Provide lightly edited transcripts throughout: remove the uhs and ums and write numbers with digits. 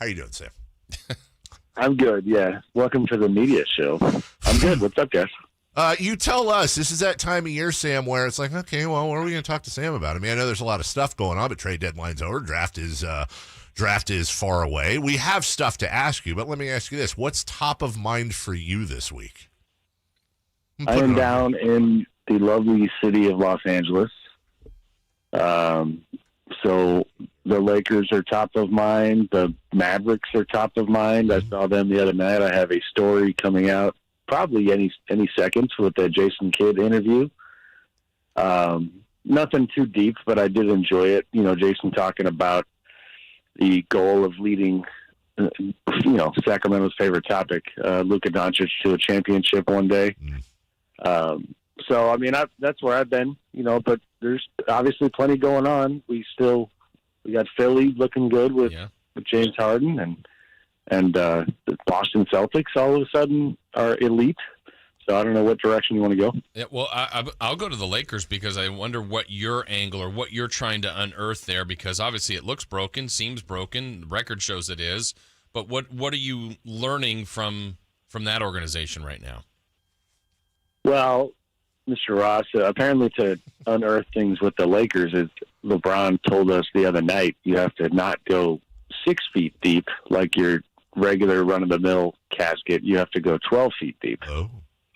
How you doing, Sam? I'm good, yeah. Welcome to the media show. I'm good. What's up, guys? You tell us. This is that time of year, Sam, where it's like, okay, well, what are we going to talk to Sam about? I mean, I know there's a lot of stuff going on, but trade deadline's over. Draft is far away. We have stuff to ask you, but let me ask you this. What's top of mind for you this week? I am down in the lovely city of Los Angeles. So the Lakers are top of mind. The Mavericks are top of mind. I saw them the other night. I have a story coming out probably any seconds with the Jason Kidd interview. Nothing too deep, but I did enjoy it. You know, Jason talking about the goal of leading, Sacramento's favorite topic, Luka Doncic to a championship one day. So, I mean, that's where I've been, but there's obviously plenty going on. We got Philly looking good with James Harden, and the Boston Celtics all of a sudden are elite. So I don't know what direction you want to go. Yeah, well, I'll go to the Lakers because I wonder what your angle or what you're trying to unearth there, because obviously it looks broken, seems broken, the record shows it is. But what are you learning from that organization right now? Well, Mr. Ross, apparently to unearth things with the Lakers, is LeBron told us the other night, you have to not go 6 feet deep like your regular run-of-the-mill casket. You have to go 12 feet deep.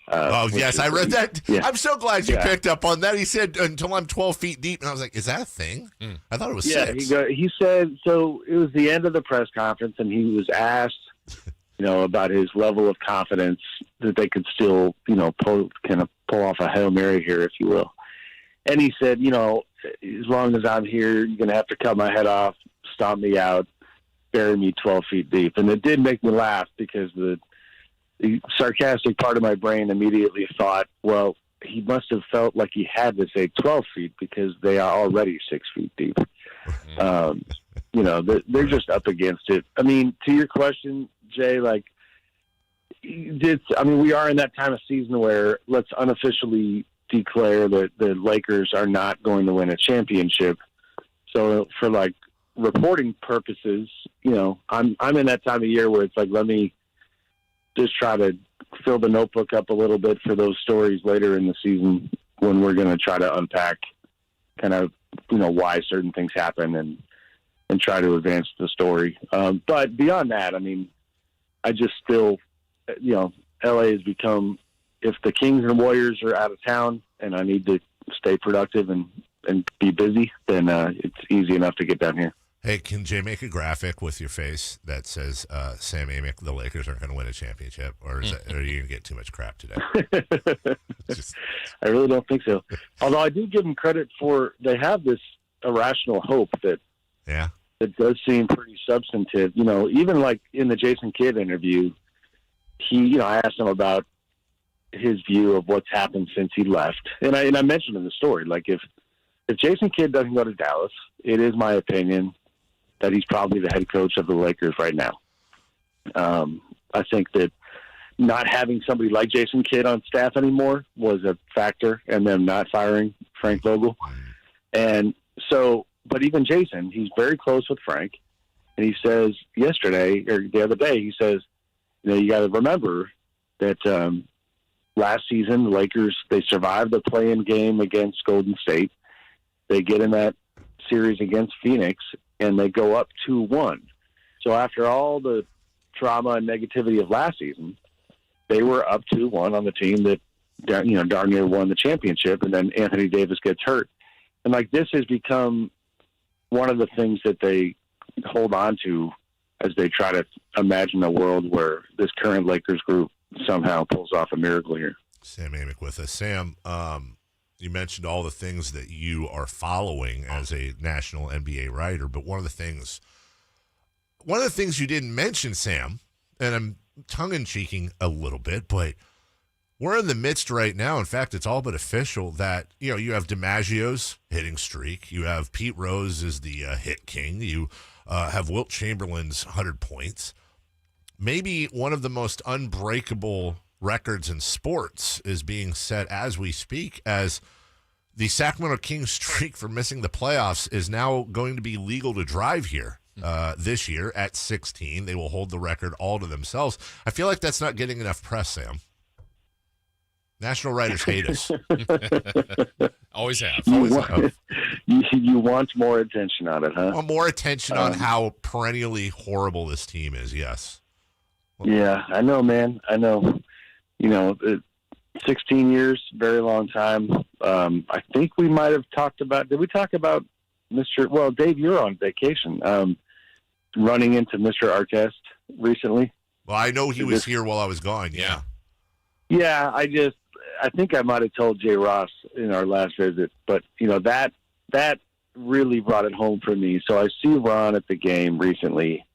Yes, I read that. Yeah. I'm so glad you picked up on that. He said, until I'm 12 feet deep. And I was like, is that a thing? I thought it was 6. He said, so it was the end of the press conference, and he was asked, about his level of confidence that they could still, pull off a Hail Mary here, if you will. And he said, as long as I'm here, you're going to have to cut my head off, stomp me out, bury me 12 feet deep. And it did make me laugh because the sarcastic part of my brain immediately thought, well, he must have felt like he had to say 12 feet because they are already 6 feet deep. They're just up against it. I mean, to your question, Jay, we are in that time of season where let's unofficially declare that the Lakers are not going to win a championship. So for reporting purposes, I'm in that time of year where it's like, let me just try to fill the notebook up a little bit for those stories later in the season when we're going to try to unpack kind of, why certain things happen and try to advance the story. But beyond that, I mean, I just still, LA has become, if the Kings and Warriors are out of town and I need to stay productive and be busy, then it's easy enough to get down here. Hey, can Jay make a graphic with your face that says, Sam Amick, the Lakers aren't going to win a championship? Or are you going to get too much crap today? I really don't think so. Although I do give them credit for, they have this irrational hope that it does seem pretty substantive. Even like in the Jason Kidd interview, I asked him about his view of what's happened since he left. And I mentioned in the story, if Jason Kidd doesn't go to Dallas, it is my opinion that he's probably the head coach of the Lakers right now. I think that not having somebody like Jason Kidd on staff anymore was a factor, and them not firing Frank Vogel. And so, but even Jason, he's very close with Frank, and he says yesterday, or the other day, he says, you got to remember that last season, the Lakers, they survived the play-in game against Golden State. They get in that series against Phoenix, and they go up 2-1. So after all the trauma and negativity of last season, they were up 2-1 on the team that, darn near won the championship, and then Anthony Davis gets hurt. And, this has become one of the things that they hold on to as they try to imagine a world where this current Lakers group somehow pulls off a miracle here. Sam Amick with us. Sam, you mentioned all the things that you are following as a national NBA writer, but one of the things you didn't mention, Sam, and I'm tongue-in-cheeking a little bit, but we're in the midst right now. In fact, it's all but official that, you have DiMaggio's hitting streak. You have Pete Rose as the hit king. You have Wilt Chamberlain's 100 points. Maybe one of the most unbreakable records in sports is being set as we speak, as the Sacramento Kings streak for missing the playoffs is now going to be legal to drive here this year at 16. They will hold the record all to themselves. I feel like that's not getting enough press, Sam. National writers hate us. Always have. You want more attention on it, huh? Well, more attention on how perennially horrible this team is, yes. Yeah, I know, man. I know. 16 years, very long time. I think we might have talked about, did we talk about Dave, you're on vacation, running into Mr. Artest recently? Well, I know he was here while I was gone, yeah. Yeah, I think I might have told Jay Ross in our last visit, but that really brought it home for me. So I see Ron at the game recently,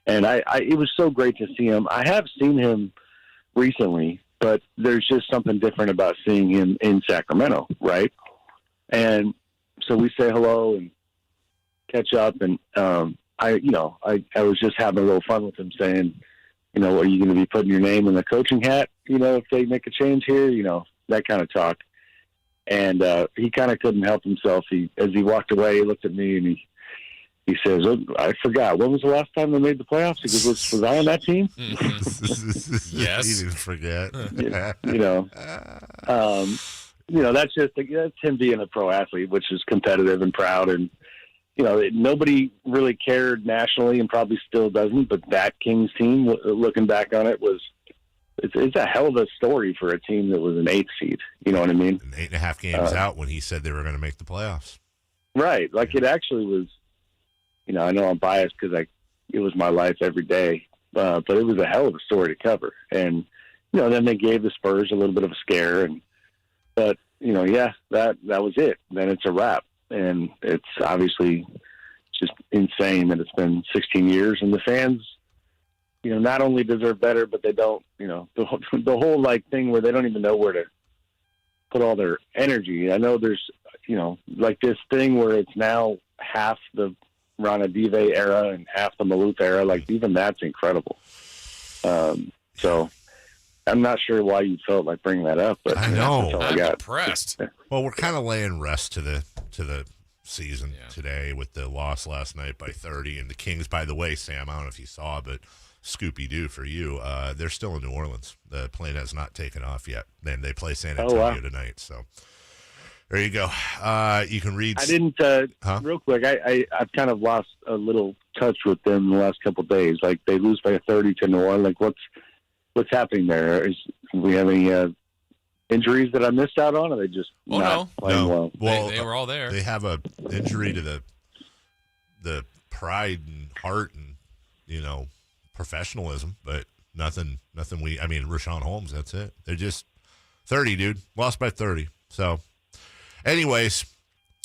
and it was so great to see him. I have seen him recently, but there's just something different about seeing him in Sacramento, right? And so we say hello and catch up, and I was just having a little fun with him, saying, are you going to be putting your name in the coaching hat, if they make a change here, that kind of talk. And he kind of couldn't help himself. As he walked away, he looked at me and he says, I forgot, when was the last time they made the playoffs? He goes, was I on that team? Yes. He didn't forget. That's him being a pro athlete, which is competitive and proud. And, nobody really cared nationally and probably still doesn't, but that Kings team, looking back on it, it's a hell of a story for a team that was an 8th seed. You know what I mean? And 8.5 games out when he said they were going to make the playoffs. Right. Like, it actually was, I know I'm biased because it was my life every day, but it was a hell of a story to cover. And, then they gave the Spurs a little bit of a scare, but that was it. Then it's a wrap. And it's obviously just insane that it's been 16 years, and the fans, not only deserve better, but they don't, the whole thing where they don't even know where to put all their energy. I know there's, this thing where it's now half the Ronadive era and half the Maloof era. Even that's incredible. So I'm not sure why you felt like bringing that up, but I know. I'm impressed. Well, we're kind of laying rest to the season today with the loss last night by 30, and the Kings, by the way, Sam, I don't know if you saw, but Scooby-Doo for you, they're still in New Orleans. The plane has not taken off yet. Then they play San Antonio tonight, so there you go. You can read. I didn't, real quick, I've kind of lost a little touch with them the last couple of days. They lose by 30 to New Orleans. What's happening there? Do we have any injuries that I missed out on? Or are they just not playing well? Well, they were all there. They have a injury to the pride and heart and professionalism, but nothing. Rashawn Holmes. That's it. They're just 30, dude. Lost by 30. So, anyways,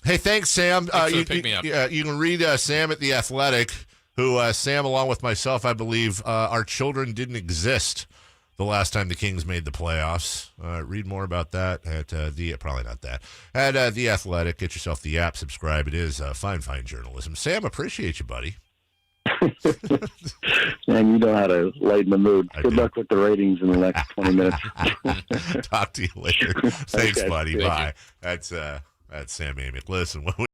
hey, thanks, Sam. Pick me up. You can read Sam at The Athletic. Who Sam, along with myself, I believe, our children didn't exist the last time the Kings made the playoffs. Read more about that at probably not that, at The Athletic. Get yourself the app, subscribe. It is fine journalism. Sam, appreciate you, buddy. Man, you know how to lighten the mood. Good luck with the ratings in the next 20 minutes. Talk to you later. Thanks, okay. buddy. Thank Bye. You. That's Sam Amick. Listen,